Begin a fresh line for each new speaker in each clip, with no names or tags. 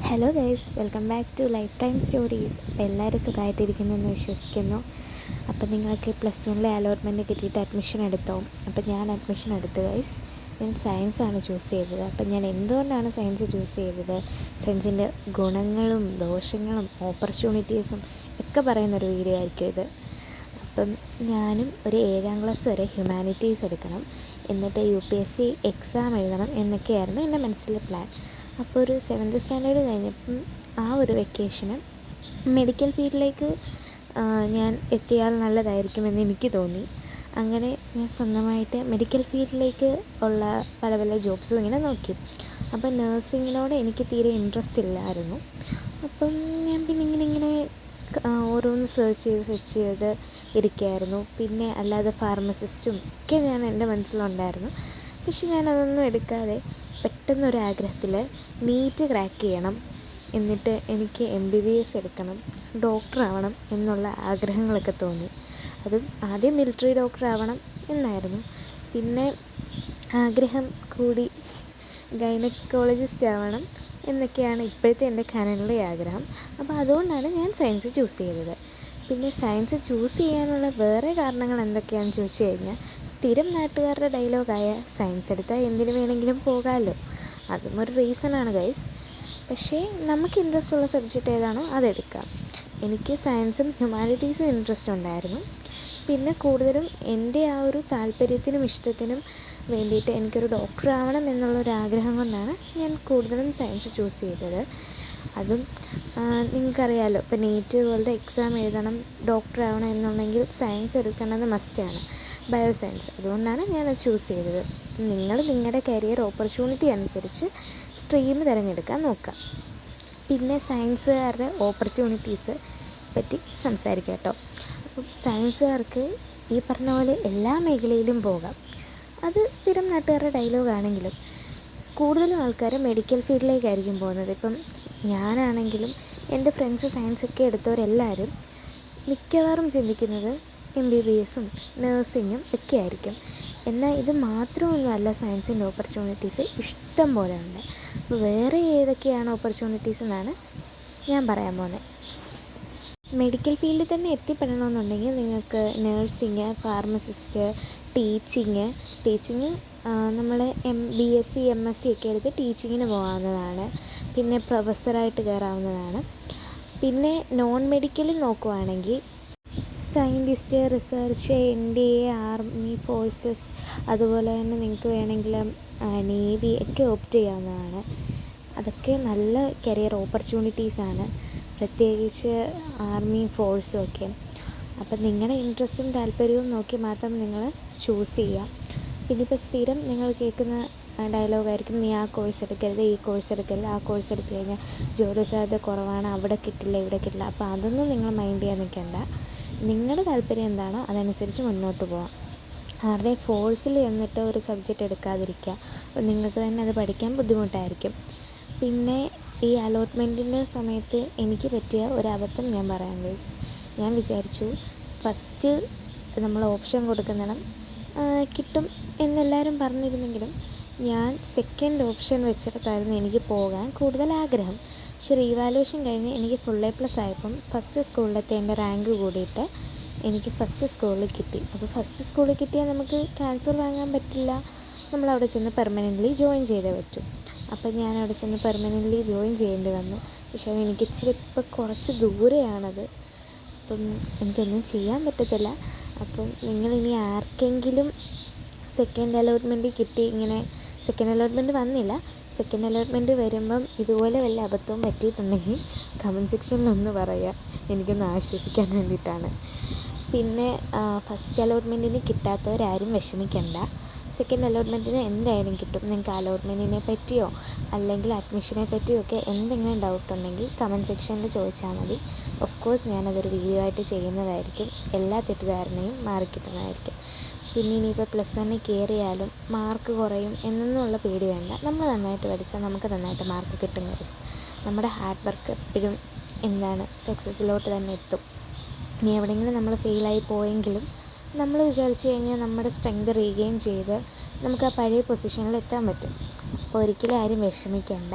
Hello guys, welcome back to lifetime stories. അപ്പോൾ എല്ലാവരും സുഖമായിട്ടിരിക്കുന്നെന്ന് വിശ്വസിക്കുന്നു. അപ്പോൾ നിങ്ങൾക്ക് +1 അലോട്ട്മെൻറ്റ് കിട്ടിയിട്ട് അഡ്മിഷൻ എടുത്തോ? അപ്പോൾ ഞാൻ അഡ്മിഷൻ എടുത്തു ഗൈസ്. ഞാൻ സയൻസാണ് ചൂസ് ചെയ്തത്. അപ്പം ഞാൻ എന്തുകൊണ്ടാണ് സയൻസ് ചൂസ് ചെയ്തത്, സയൻസിൻ്റെ ഗുണങ്ങളും ദോഷങ്ങളും ഓപ്പർച്യൂണിറ്റീസും ഒക്കെ പറയുന്നൊരു വീഡിയോ ആയിരിക്കും ഇത്. അപ്പം ഞാനും ഒരു 7ാം ക്ലാസ് വരെ ഹ്യൂമാനിറ്റീസ് എടുക്കണം, എന്നിട്ട് UPSC എക്സാം എഴുതണം എന്നൊക്കെയായിരുന്നു എൻ്റെ മനസ്സിലെ പ്ലാൻ. അപ്പോൾ ഒരു 7th സ്റ്റാൻഡേർഡ് കഴിഞ്ഞപ്പം ആ ഒരു വെക്കേഷന് മെഡിക്കൽ ഫീൽഡിലേക്ക് ഞാൻ എത്തിയാൽ നല്ലതായിരിക്കുമെന്ന് എനിക്ക് തോന്നി. അങ്ങനെ ഞാൻ സ്വന്തമായിട്ട് മെഡിക്കൽ ഫീൽഡിലേക്ക് ഉള്ള പല പല ജോബ്സും ഇങ്ങനെ നോക്കി. അപ്പം നേഴ്സിങ്ങിനോട് എനിക്ക് തീരെ ഇൻട്രസ്റ്റ് ഇല്ലായിരുന്നു. അപ്പം ഞാൻ പിന്നെ ഇങ്ങനെ ഓരോന്ന് സെർച്ച് ചെയ്ത് ഇരിക്കുകയായിരുന്നു. പിന്നെ അല്ലാതെ ഫാർമസിസ്റ്റും ഒക്കെ എൻ്റെ മനസ്സിലുണ്ടായിരുന്നു. പക്ഷെ ഞാനതൊന്നും എടുക്കാതെ പെട്ടെന്നൊരാഗ്രഹത്തിൽ നീറ്റ് ക്രാക്ക് ചെയ്യണം, എന്നിട്ട് എനിക്ക് MBBS എടുക്കണം, ഡോക്ടറാവണം എന്നുള്ള ആഗ്രഹങ്ങളൊക്കെ തോന്നി. അതും ആദ്യം മിലിറ്ററി ഡോക്ടറാവണം എന്നായിരുന്നു. പിന്നെ ആഗ്രഹം കൂടി ഗൈനക്കോളജിസ്റ്റ് ആവണം എന്നൊക്കെയാണ് ഇപ്പോഴത്തെ എൻ്റെ കരളിലെ ആഗ്രഹം. അപ്പോൾ അതുകൊണ്ടാണ് ഞാൻ സയൻസ് ചൂസ് ചെയ്തത്. പിന്നെ സയൻസ് ചൂസ് ചെയ്യാനുള്ള വേറെ കാരണങ്ങൾ എന്തൊക്കെയാണെന്ന് ചോദിച്ചു കഴിഞ്ഞാൽ, സ്ഥിരം നാട്ടുകാരുടെ ഡയലോഗായ സയൻസ് എടുത്താൽ എന്തിനു വേണമെങ്കിലും പോകാമല്ലോ, അതും ഒരു റീസണാണ് ഗൈസ്. പക്ഷേ നമുക്ക് ഇൻട്രസ്റ്റ് ഉള്ള സബ്ജക്റ്റ് ഏതാണോ അതെടുക്കാം. എനിക്ക് സയൻസും ഹ്യൂമാനിറ്റീസും ഇൻട്രസ്റ്റ് ഉണ്ടായിരുന്നു. പിന്നെ കൂടുതലും എൻ്റെ ആ ഒരു താല്പര്യത്തിനും ഇഷ്ടത്തിനും വേണ്ടിയിട്ട് എനിക്കൊരു ഡോക്ടർ ആവണം എന്നുള്ളൊരാഗ്രഹം കൊണ്ടാണ് ഞാൻ കൂടുതലും സയൻസ് ചൂസ് ചെയ്തത്. അതും നിങ്ങൾക്കറിയാമല്ലോ, ഇപ്പോൾ നീറ്റ് പോലത്തെ എക്സാം എഴുതണം, ഡോക്ടറാവണം എന്നുണ്ടെങ്കിൽ സയൻസ് എടുക്കേണ്ടത് മസ്റ്റാണ്, ബയോസയൻസ്. അതുകൊണ്ടാണ് ഞാനത് ചൂസ് ചെയ്തത്. നിങ്ങൾ നിങ്ങളുടെ കരിയർ ഓപ്പർച്യൂണിറ്റി അനുസരിച്ച് സ്ട്രീം തിരഞ്ഞെടുക്കാൻ നോക്കാം. പിന്നെ സയൻസുകാരുടെ ഓപ്പർച്യൂണിറ്റീസ് പറ്റി സംസാരിക്കാം കേട്ടോ. അപ്പം സയൻസുകാർക്ക് ഈ പറഞ്ഞ പോലെ എല്ലാ മേഖലയിലും പോകാം. അത് സ്ഥിരം നാട്ടുകാരുടെ ഡയലോഗാണെങ്കിലും കൂടുതലും ആൾക്കാർ മെഡിക്കൽ ഫീൽഡിലേക്കായിരിക്കും പോകുന്നത്. ഇപ്പം ഞാനാണെങ്കിലും എൻ്റെ ഫ്രണ്ട്സ് സയൻസൊക്കെ എടുത്തവരെല്ലാവരും മിക്കവാറും ചിന്തിക്കുന്നത് MBBSും നേഴ്സിങ്ങും ഒക്കെ ആയിരിക്കും. എന്നാൽ ഇത് മാത്രമൊന്നുമല്ല, സയൻസിൻ്റെ ഓപ്പർച്യൂണിറ്റീസ് ഇഷ്ടം പോലെ ഉണ്ട്. അപ്പോൾ വേറെ ഏതൊക്കെയാണ് ഓപ്പർച്യൂണിറ്റീസ് എന്നാണ് ഞാൻ പറയാൻ പോകുന്നത്. മെഡിക്കൽ ഫീൽഡിൽ തന്നെ എത്തിപ്പെടണമെന്നുണ്ടെങ്കിൽ നിങ്ങൾക്ക് നേഴ്സിങ്, ഫാർമസിസ്റ്റ്, ടീച്ചിങ് നമ്മൾ BSc MSc ഒക്കെ എടുത്ത് ടീച്ചിങ്ങിന് പോകാവുന്നതാണ്. പിന്നെ പ്രൊഫസറായിട്ട് കയറാവുന്നതാണ്. പിന്നെ നോൺ മെഡിക്കലിൽ നോക്കുവാണെങ്കിൽ scientist, research, NDA, army forces, അതുപോലെ തന്നെ നിങ്ങൾക്ക് വേണമെങ്കിൽ നേവി ഒക്കെ ഓപ്റ്റ് ചെയ്യാവുന്നതാണ്. അതൊക്കെ നല്ല കരിയർ ഓപ്പർച്യൂണിറ്റീസാണ്, പ്രത്യേകിച്ച് ആർമി ഫോഴ്സും ഒക്കെ. അപ്പം നിങ്ങളുടെ ഇൻട്രസ്റ്റും താല്പര്യവും നോക്കി മാത്രം നിങ്ങൾ ചൂസ് ചെയ്യുക. പിന്നെ ഇപ്പോൾ സ്ഥിരം നിങ്ങൾ കേൾക്കുന്ന ഡയലോഗായിരിക്കും, നീ ആ കോഴ്സ് എടുക്കരുത്, ഈ കോഴ്സ് എടുക്കരുത്, ആ കോഴ്സ് എടുത്തു കഴിഞ്ഞാൽ ജോലി സാധ്യത കുറവാണ്, അവിടെ കിട്ടില്ല, ഇവിടെ കിട്ടില്ല. അപ്പോൾ അതൊന്നും നിങ്ങൾ മൈൻഡ് ചെയ്യാൻ നിൽക്കേണ്ട. നിങ്ങളുടെ താല്പര്യം എന്താണോ അതനുസരിച്ച് മുന്നോട്ട് പോകാം. ആരുടെയും ഫോഴ്സിൽ ചെന്നിട്ട് ഒരു സബ്ജക്റ്റ് എടുക്കാതിരിക്കുക. അപ്പോൾ നിങ്ങൾക്ക് തന്നെ അത് പഠിക്കാൻ ബുദ്ധിമുട്ടായിരിക്കും. പിന്നെ ഈ അലോട്ട്മെൻറ്റിൻ്റെ സമയത്ത് എനിക്ക് പറ്റിയ ഒരബദ്ധം ഞാൻ പറയാം ഗൈസ്. ഞാൻ വിചാരിച്ചു ഫസ്റ്റ് നമ്മൾ ഓപ്ഷൻ കൊടുക്കുന്നിടം കിട്ടും എന്നെല്ലാവരും പറഞ്ഞിരുന്നെങ്കിലും ഞാൻ സെക്കൻഡ് ഓപ്ഷൻ വെച്ചെടുത്തായിരുന്നു എനിക്ക് പോകാൻ കൂടുതൽ ആഗ്രഹം. പക്ഷേ റീവാലുവേഷൻ കഴിഞ്ഞ് എനിക്ക് ഫുൾ A+ ആയപ്പം ഫസ്റ്റ് സ്കൂളിലത്തെ എൻ്റെ റാങ്ക് കൂടിയിട്ട് എനിക്ക് ഫസ്റ്റ് സ്കൂളിൽ കിട്ടി. അപ്പോൾ ഫസ്റ്റ് സ്കൂളിൽ കിട്ടിയാൽ നമുക്ക് ട്രാൻസ്ഫർ വാങ്ങാൻ പറ്റില്ല, നമ്മളവിടെ ചെന്ന് പെർമനൻ്റ്ലി ജോയിൻ ചെയ്തേ പറ്റൂ. അപ്പം ഞാൻ അവിടെ ചെന്ന് പെർമനൻ്റ്ലി ജോയിൻ ചെയ്യേണ്ടി വന്നു. പക്ഷേ എനിക്ക് ഇച്ചിരി ഇപ്പോൾ കുറച്ച് ദൂരെയാണത്, അപ്പം എനിക്കൊന്നും ചെയ്യാൻ പറ്റത്തില്ല. അപ്പം നിങ്ങളിനി ആർക്കെങ്കിലും സെക്കൻഡ് അലോട്ട്മെൻറ്റ് കിട്ടി, ഇങ്ങനെ സെക്കൻഡ് അലോട്ട്മെൻറ്റ് വന്നില്ല, സെക്കൻഡ് അലോട്ട്മെൻറ്റ് വരുമ്പം ഇതുപോലെ വല്ല അബദ്ധവും പറ്റിയിട്ടുണ്ടെങ്കിൽ കമൻറ്റ് സെക്ഷനിലൊന്ന് പറയുക, എനിക്കൊന്ന് ആശ്വസിക്കാൻ വേണ്ടിയിട്ടാണ്. പിന്നെ ഫസ്റ്റ് അലോട്ട്മെൻറ്റിന് കിട്ടാത്തവരാരും വിഷമിക്കണ്ട. സെക്കൻഡ് അലോട്ട്മെൻറ്റിന് എന്തായാലും കിട്ടും. നിങ്ങൾക്ക് അലോട്ട്മെൻറ്റിനെ പറ്റിയോ അല്ലെങ്കിൽ അഡ്മിഷനെ പറ്റിയോ ഒക്കെ എന്തെങ്കിലും ഡൗട്ടുണ്ടെങ്കിൽ കമൻറ്റ് സെക്ഷനിൽ ചോദിച്ചാൽ മതി. ഓഫ് കോഴ്സ് ഞാനതൊരു വീഡിയോ ആയിട്ട് ചെയ്യുന്നതായിരിക്കും. എല്ലാ തെറ്റിദ്ധാരണയും മാറിക്കിട്ടുന്നതായിരിക്കും. പിന്നെ ഇനിയിപ്പോൾ +1 കയറിയാലും മാർക്ക് കുറയും എന്നൊന്നുള്ള പേടി വേണ്ട. നമ്മൾ നന്നായിട്ട് പഠിച്ചാൽ നമുക്ക് നന്നായിട്ട് മാർക്ക് കിട്ടും ഗൈസ്. നമ്മുടെ ഹാർഡ് വർക്ക് എപ്പോഴും സക്സസ്സിലോട്ട് തന്നെ എത്തും. ഇനി എവിടെയെങ്കിലും നമ്മൾ ഫെയിലായി പോയെങ്കിലും നമ്മൾ വിചാരിച്ചു കഴിഞ്ഞാൽ നമ്മുടെ സ്ട്രെങ്ത് റീഗെയിൻ ചെയ്ത് നമുക്ക് ആ പഴയ പൊസിഷനിൽ എത്താൻ പറ്റും. അപ്പോൾ ഒരിക്കലും ആരും വിഷമിക്കേണ്ട.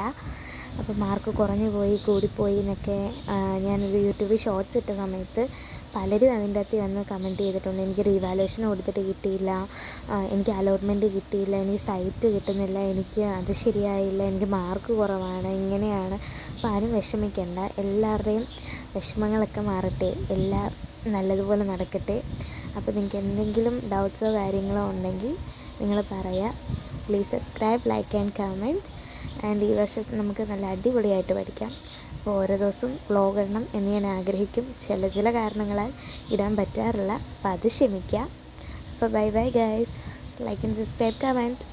അപ്പോൾ മാർക്ക് കുറഞ്ഞു പോയി കൂടിപ്പോയി എന്നൊക്കെ ഞാനൊരു യൂട്യൂബിൽ ഷോർട്സ് ഇട്ട സമയത്ത് പലരും അതിൻ്റെ അകത്ത് വന്ന് കമൻറ്റ് ചെയ്തിട്ടുണ്ട്. എനിക്ക് റീവാലുവേഷൻ കൊടുത്തിട്ട് കിട്ടിയില്ല, എനിക്ക് അലോട്ട്മെൻറ്റ് കിട്ടിയില്ല, എനിക്ക് സൈറ്റ് കിട്ടുന്നില്ല, എനിക്ക് അത് ശരിയായില്ല, എനിക്ക് മാർക്ക് കുറവാണ്, ഇങ്ങനെയാണ്. അപ്പോൾ ആരും വിഷമിക്കേണ്ട, എല്ലാവരുടെയും വിഷമങ്ങളൊക്കെ മാറട്ടെ, എല്ലാം നല്ലതുപോലെ നടക്കട്ടെ. അപ്പോൾ നിങ്ങൾക്ക് എന്തെങ്കിലും ഡൗട്ട്സോ കാര്യങ്ങളോ ഉണ്ടെങ്കിൽ നിങ്ങൾ പറയുക. Please subscribe, like and comment. And ഈ വർഷം നമുക്ക് നല്ല അടിപൊളിയായിട്ട് പഠിക്കാം. അപ്പോൾ ഓരോ ദിവസവും വ്ളോഗ് ഇടണം എന്ന് ഞാൻ ആഗ്രഹിക്കും. ചില കാരണങ്ങളാൽ ഇടാൻ പറ്റാറില്ല, അപ്പോൾ അത് ക്ഷമിക്കുക. അപ്പോൾ bye bye guys. Like and subscribe, comment.